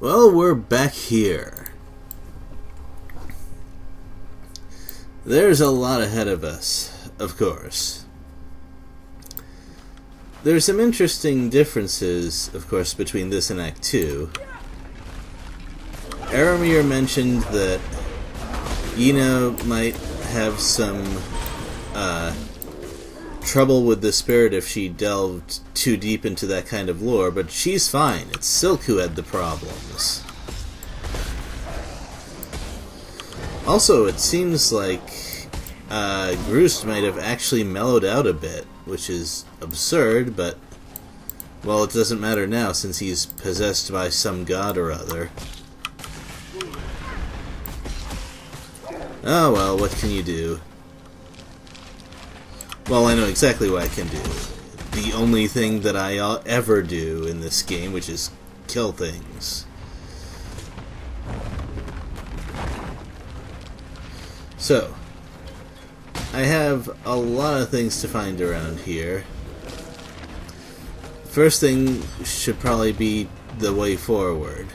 Well, we're back here. There's a lot ahead of us, of course. There's some interesting differences, of course, between this and Act 2. Aramir mentioned that Ina might have some trouble with the spirit if she delved too deep into that kind of lore, but she's fine. It's Silk who had the problems. Also, it seems like Groost might have actually mellowed out a bit, which is absurd, but, well, it doesn't matter now since he's possessed by some god or other. Oh well, what can you do? Well, I know exactly what I can do. The only thing that I ever do in this game, which is kill things. So, I have a lot of things to find around here. First thing should probably be the way forward.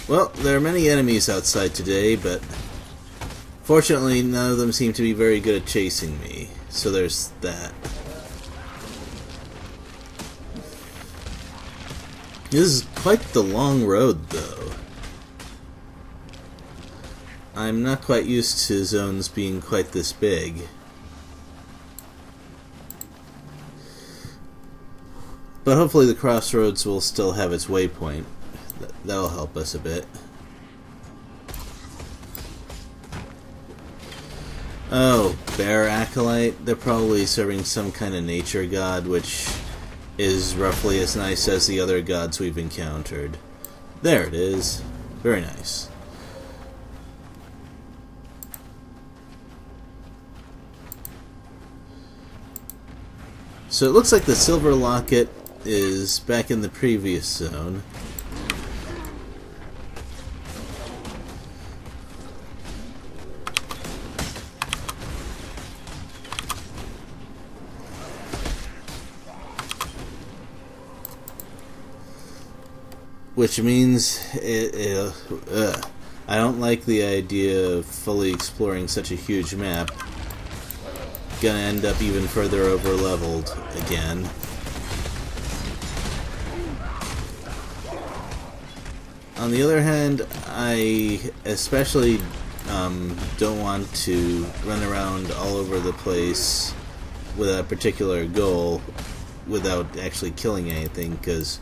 Well, there are many enemies outside today, but fortunately none of them seem to be very good at chasing me, so there's that. This is quite the long road, though. I'm not quite used to zones being quite this big. But hopefully the crossroads will still have its waypoint. That'll help us a bit. Oh, Bear Acolyte? They're probably serving some kind of nature god, which is roughly as nice as the other gods we've encountered. There it is. Very nice. So it looks like the Silver Locket is back in the previous zone. Which means I don't like the idea of fully exploring such a huge map. Gonna end up even further over leveled again. On the other hand, I especially don't want to run around all over the place with a particular goal without actually killing anything, because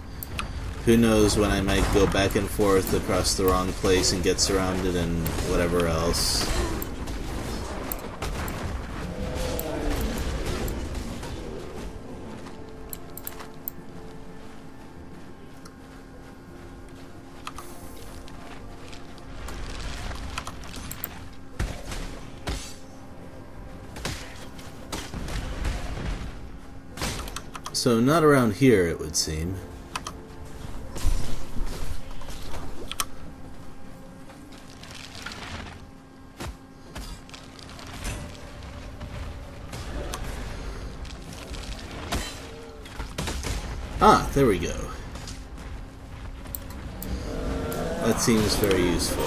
who knows when I might go back and forth across the wrong place and get surrounded and whatever else. So not around here, it would seem. Ah, there we go. That seems very useful.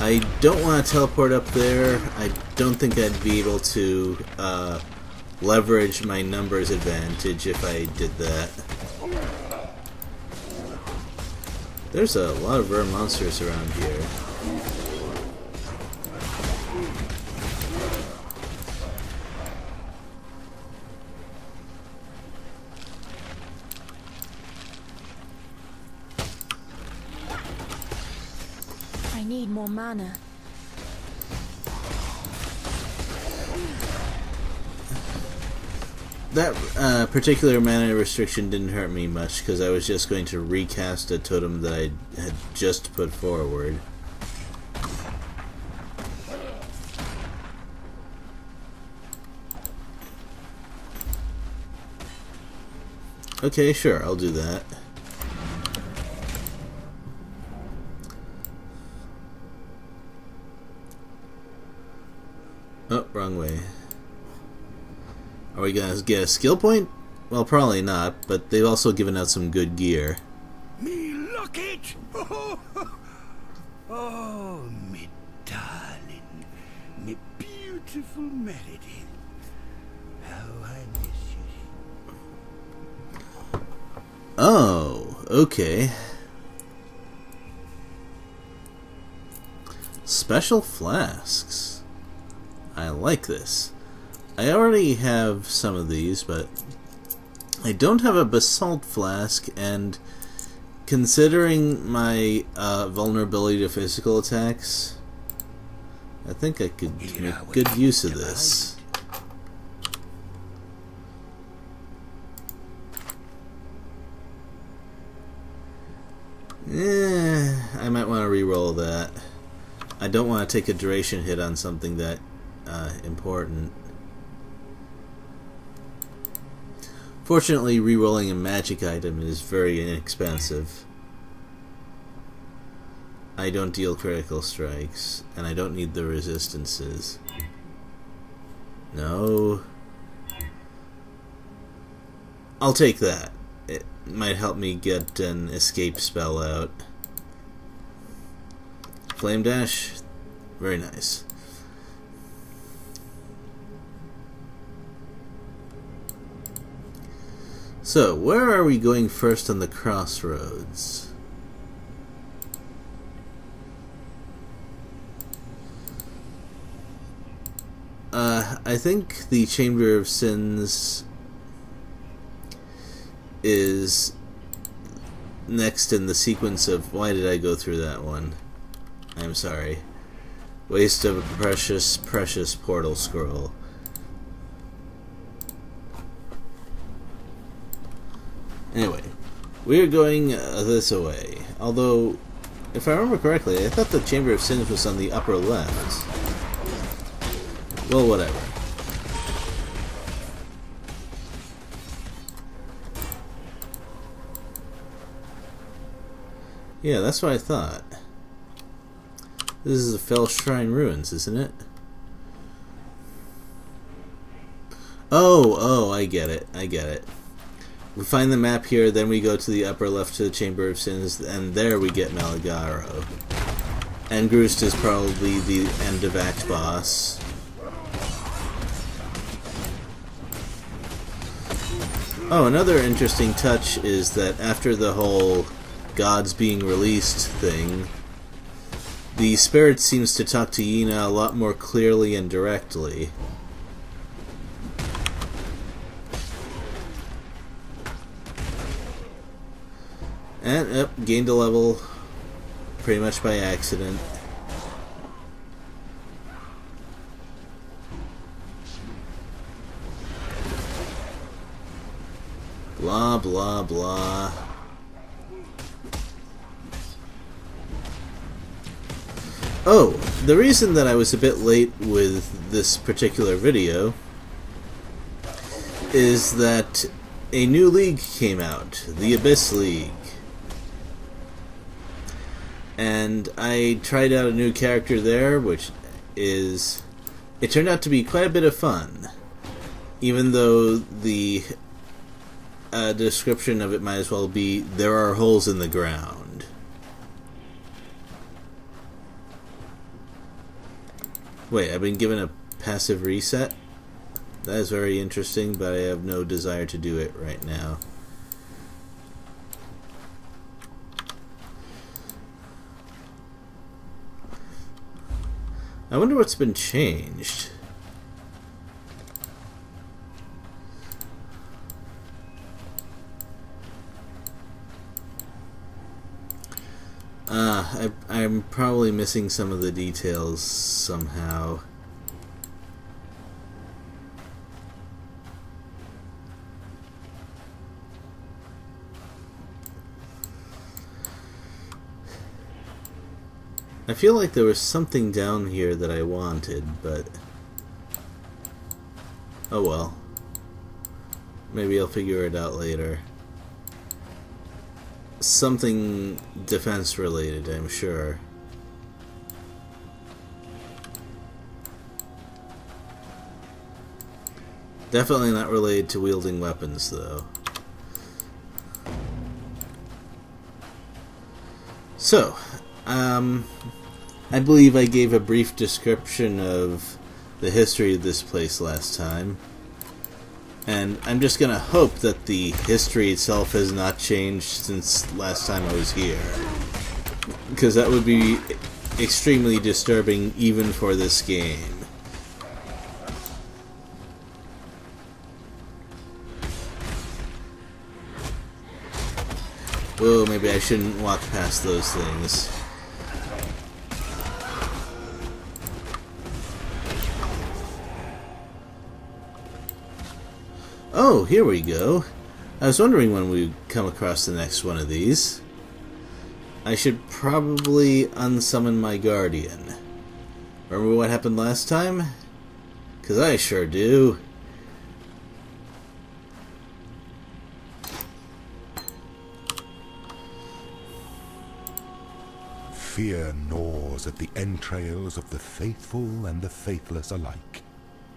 I don't want to teleport up there. I don't think I'd be able to leverage my numbers advantage if I did that. There's a lot of rare monsters around here. I need more mana. That particular mana restriction didn't hurt me much because I was just going to recast a totem that I had just put forward. Okay, sure, I'll do that. Oh, wrong way. Are we gonna get a skill point? Well, probably not, but they've also given out some good gear. Me locket! Oh, me darling, me beautiful Melody. How I miss you. Oh, okay. Special flasks. I like this. I already have some of these, but I don't have a basalt flask, and considering my vulnerability to physical attacks, I think I could make good use of this. I might want to re-roll that. I don't want to take a duration hit on something that important. Fortunately, re-rolling a magic item is very inexpensive. I don't deal critical strikes, and I don't need the resistances. No. I'll take that. It might help me get an escape spell out. Flame dash, very nice. So, where are we going first on the crossroads? I think the Chamber of Sins is next in the sequence of... Why did I go through that one? I'm sorry. Waste of a precious, precious portal scroll. Anyway, we're going this way. Although, if I remember correctly, I thought the Chamber of Sins was on the upper left. Well, whatever. Yeah, that's what I thought. This is the Fell Shrine Ruins, isn't it? Oh, I get it. I get it. We find the map here, then we go to the upper left to the Chamber of Sins, and there we get Malagaro. And Groost is probably the end of act boss. Oh, another interesting touch is that after the whole gods being released thing, the spirit seems to talk to Yina a lot more clearly and directly. And, gained a level pretty much by accident. Blah, blah, blah. Oh, the reason that I was a bit late with this particular video is that a new league came out, the Abyss League. And I tried out a new character there, which is... It turned out to be quite a bit of fun. Even though the description of it might as well be, there are holes in the ground. Wait, I've been given a passive reset? That is very interesting, but I have no desire to do it right now. I wonder what's been changed. I'm probably missing some of the details somehow. I feel like there was something down here that I wanted, but... oh well. Maybe I'll figure it out later. Something defense related, I'm sure. Definitely not related to wielding weapons, though. So, I believe I gave a brief description of the history of this place last time. And I'm just gonna hope that the history itself has not changed since last time I was here. Because that would be extremely disturbing even for this game. Oh, maybe I shouldn't walk past those things. Oh, here we go. I was wondering when we'd come across the next one of these. I should probably unsummon my guardian. Remember what happened last time? 'Cause I sure do. Fear gnaws at the entrails of the faithful and the faithless alike.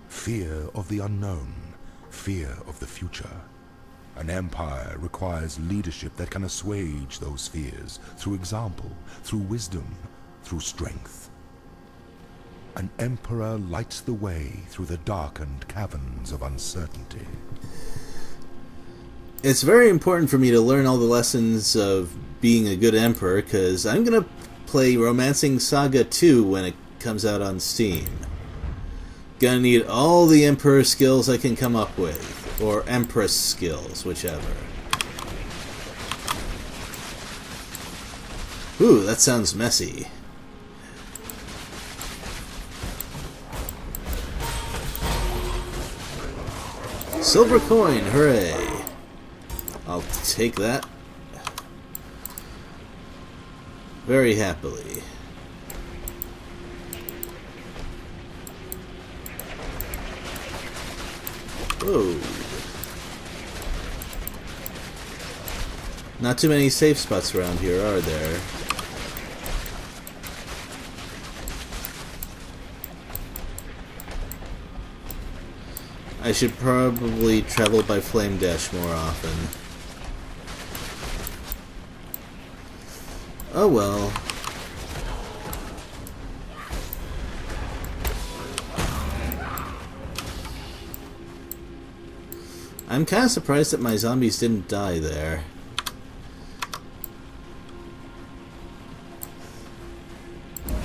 Fear of the unknown, fear of the future. An empire requires leadership that can assuage those fears through example, through wisdom, through strength. An emperor lights the way through the darkened caverns of uncertainty. It's very important for me to learn all the lessons of being a good emperor, because I'm going to play Romancing Saga 2 when it comes out on Steam. Gonna need all the Emperor skills I can come up with, or Empress skills, whichever. Ooh, that sounds messy. Silver coin, hooray! I'll take that very happily. Whoa. Not too many safe spots around here, are there? I should probably travel by Flame Dash more often. Oh well. I'm kind of surprised that my zombies didn't die there.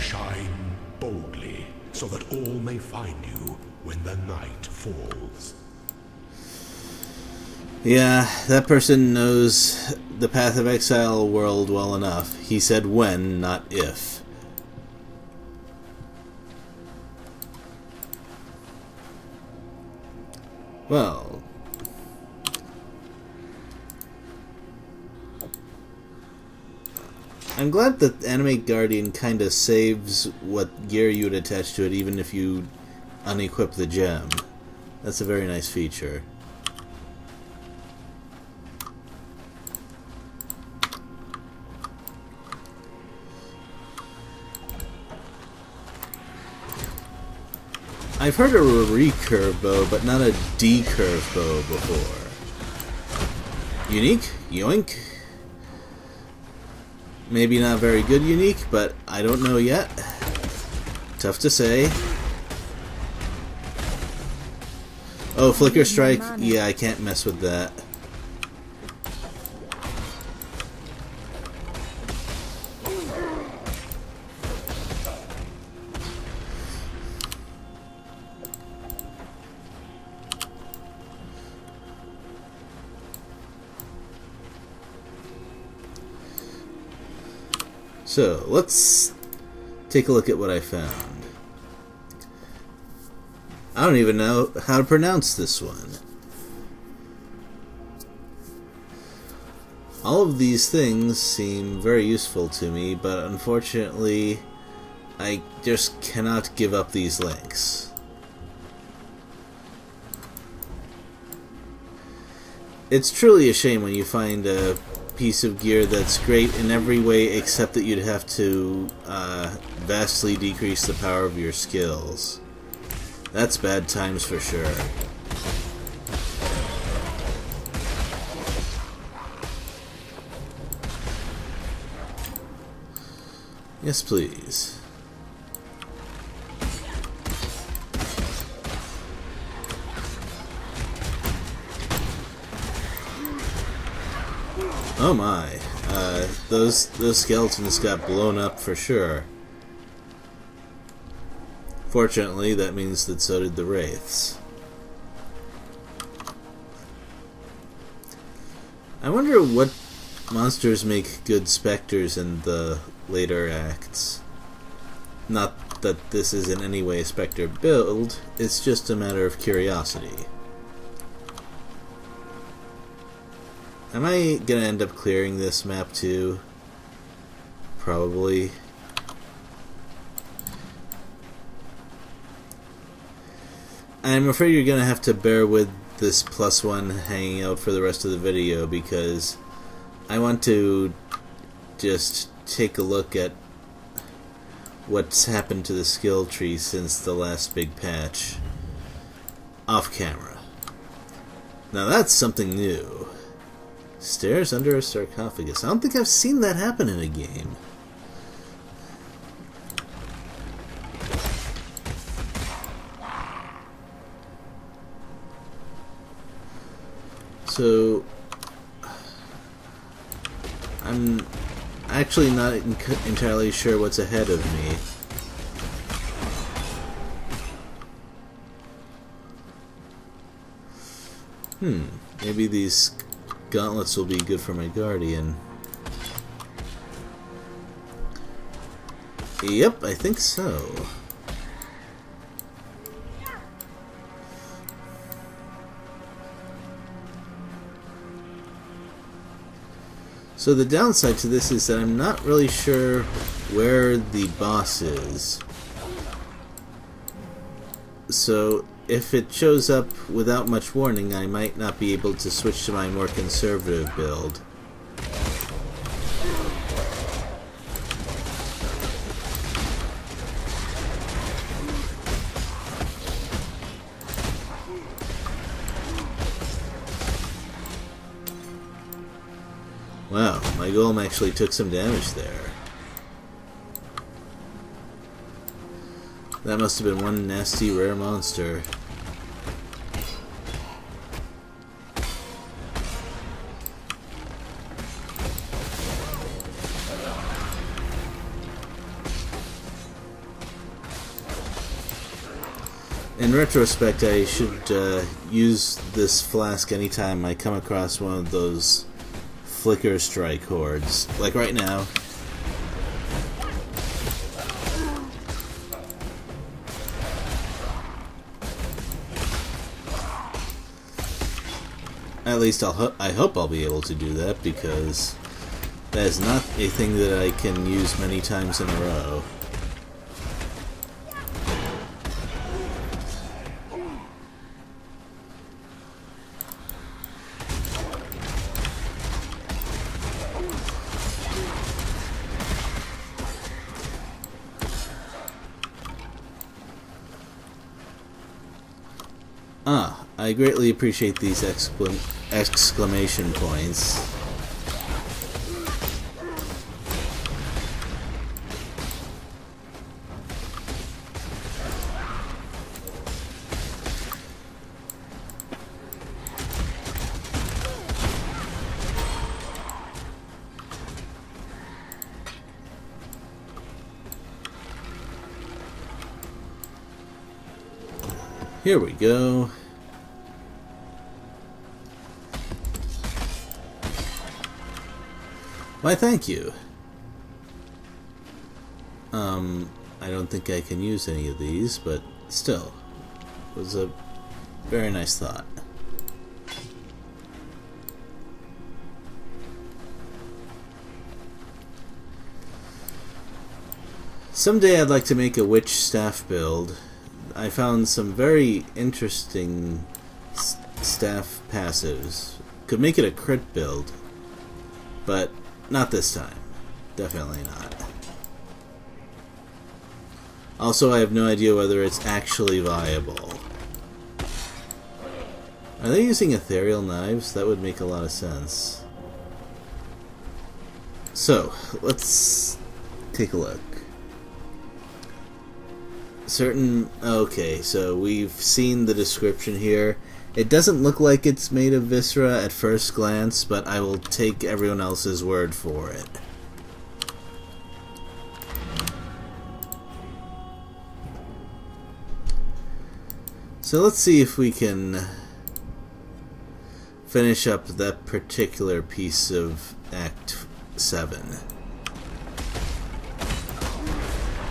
Shine boldly, so that all may find you when the night falls. Yeah, that person knows the Path of Exile world well enough. He said when, not if. Well, I'm glad that Animate Guardian kinda saves what gear you would attach to it even if you unequip the gem. That's a very nice feature. I've heard of a recurve bow, but not a decurve bow before. Unique? Yoink? Maybe not very good unique, but I don't know yet. Tough to say. Oh, Flicker Strike? Yeah, I can't mess with that. So, let's take a look at what I found. I don't even know how to pronounce this one. All of these things seem very useful to me, but unfortunately, I just cannot give up these links. It's truly a shame when you find a piece of gear that's great in every way except that you'd have to vastly decrease the power of your skills. That's bad times for sure. Yes, please. Oh my. Those skeletons got blown up for sure. Fortunately, that means that so did the wraiths. I wonder what monsters make good specters in the later acts. Not that this is in any way a specter build, it's just a matter of curiosity. Am I gonna end up clearing this map too? Probably. I'm afraid you're gonna have to bear with this +1 hanging out for the rest of the video because I want to just take a look at what's happened to the skill tree since the last big patch off camera. Now that's something new. Stairs under a sarcophagus. I don't think I've seen that happen in a game. So I'm actually not entirely sure what's ahead of me. Maybe these gauntlets will be good for my guardian. Yep, I think so. So the downside to this is that I'm not really sure where the boss is. So if it shows up without much warning, I might not be able to switch to my more conservative build. Wow, my golem actually took some damage there. That must have been one nasty rare monster. In retrospect, I should use this flask anytime I come across one of those flicker strike hordes, like right now. At least I hope I'll be able to do that, because that is not a thing that I can use many times in a row. I greatly appreciate these exclamation points. Here we go. Why, thank you. I don't think I can use any of these, but still, it was a very nice thought. Someday I'd like to make a witch staff build. I found some very interesting staff passives. Could make it a crit build, but not this time. Definitely not. Also, I have no idea whether it's actually viable. Are they using ethereal knives? That would make a lot of sense. So, let's take a look. certain... Okay, so we've seen the description here. It doesn't look like it's made of viscera at first glance, but I will take everyone else's word for it. So let's see if we can finish up that particular piece of Act 7.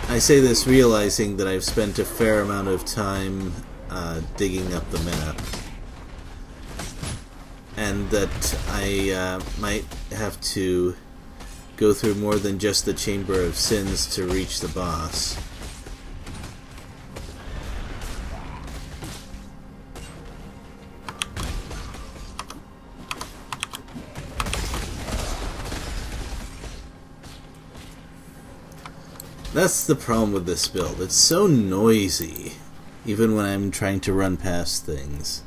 I say this realizing that I've spent a fair amount of time digging up the map, and that I might have to go through more than just the Chamber of Sins to reach the boss. That's the problem with this build. It's so noisy, even when I'm trying to run past things.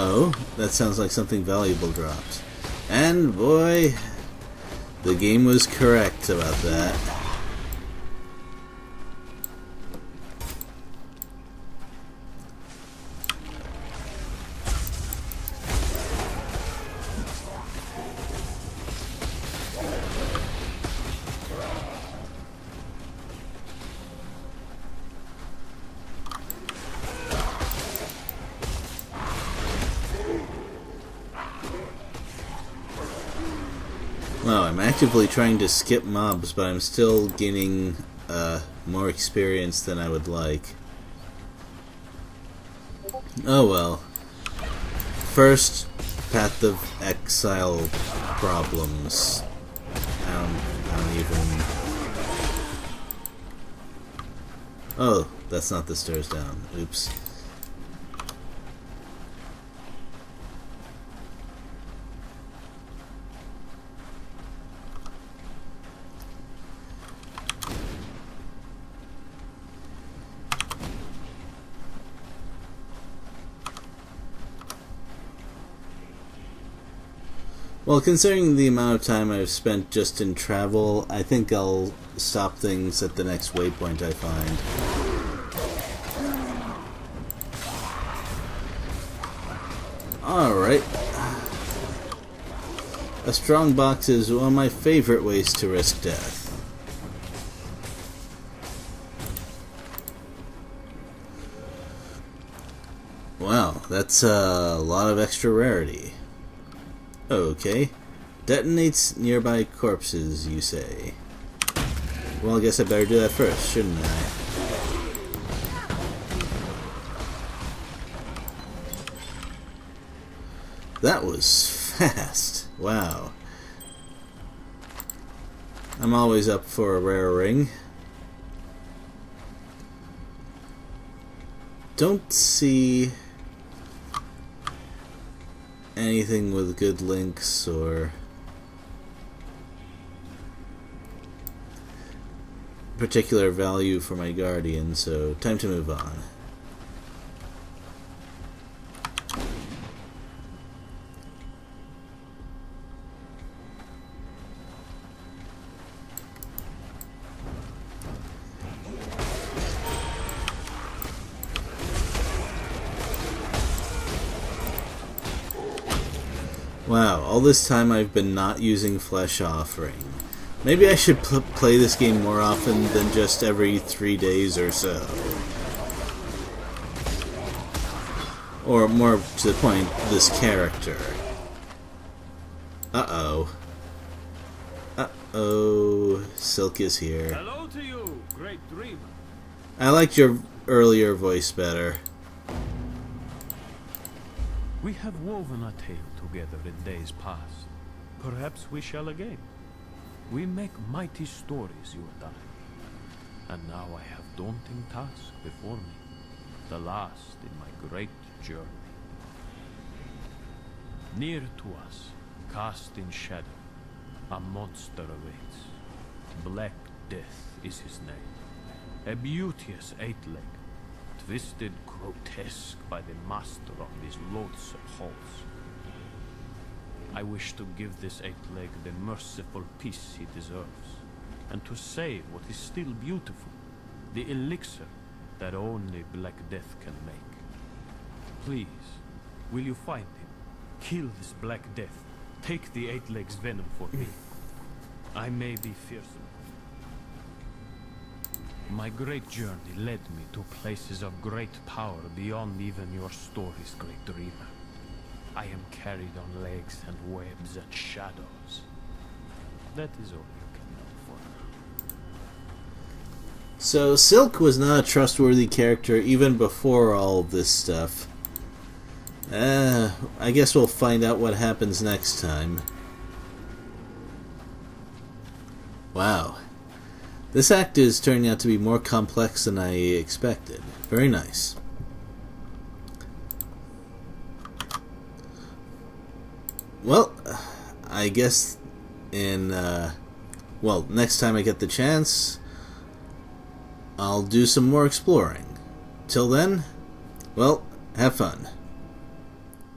Oh, that sounds like something valuable dropped. And boy, the game was correct about that. Well, I'm actively trying to skip mobs, but I'm still gaining more experience than I would like. Oh well. First, Path of Exile problems. I don't even... Oh, that's not the stairs down. Oops. Well, considering the amount of time I've spent just in travel, I think I'll stop things at the next waypoint I find. Alright. A strong box is one of my favorite ways to risk death. Wow, that's a lot of extra rarity. Okay. Detonates nearby corpses, you say. Well, I guess I better do that first, shouldn't I? That was fast. Wow. I'm always up for a rare ring. Don't see anything with good links or particular value for my guardian, so time to move on. Wow, all this time I've been not using Flesh Offering. Maybe I should play this game more often than just every 3 days or so. Or more to the point, this character. Uh-oh. Uh-oh. Silk is here. Hello to you, great dreamer. I liked your earlier voice better. We have woven a tale together in days past. Perhaps we shall again. We make mighty stories, you and I. And now I have daunting task before me, the last in my great journey. Near to us, cast in shadow, a monster awaits. Black Death is his name. A beauteous eight-leg, twisted grotesque by the master of these loathsome halls. I wish to give this eight-leg the merciful peace he deserves, and to save what is still beautiful, the elixir that only Black Death can make. Please, will you find him? Kill this Black Death. Take the eight-leg's venom for me. I may be fearsome. My great journey led me to places of great power beyond even your story's great dreamer. I am carried on legs and webs and shadows. That is all you can know for now. So Silk was not a trustworthy character even before all of this stuff. I guess we'll find out what happens next time. Wow. This act is turning out to be more complex than I expected. Very nice. Well, I guess next time I get the chance, I'll do some more exploring. Till then, well, have fun.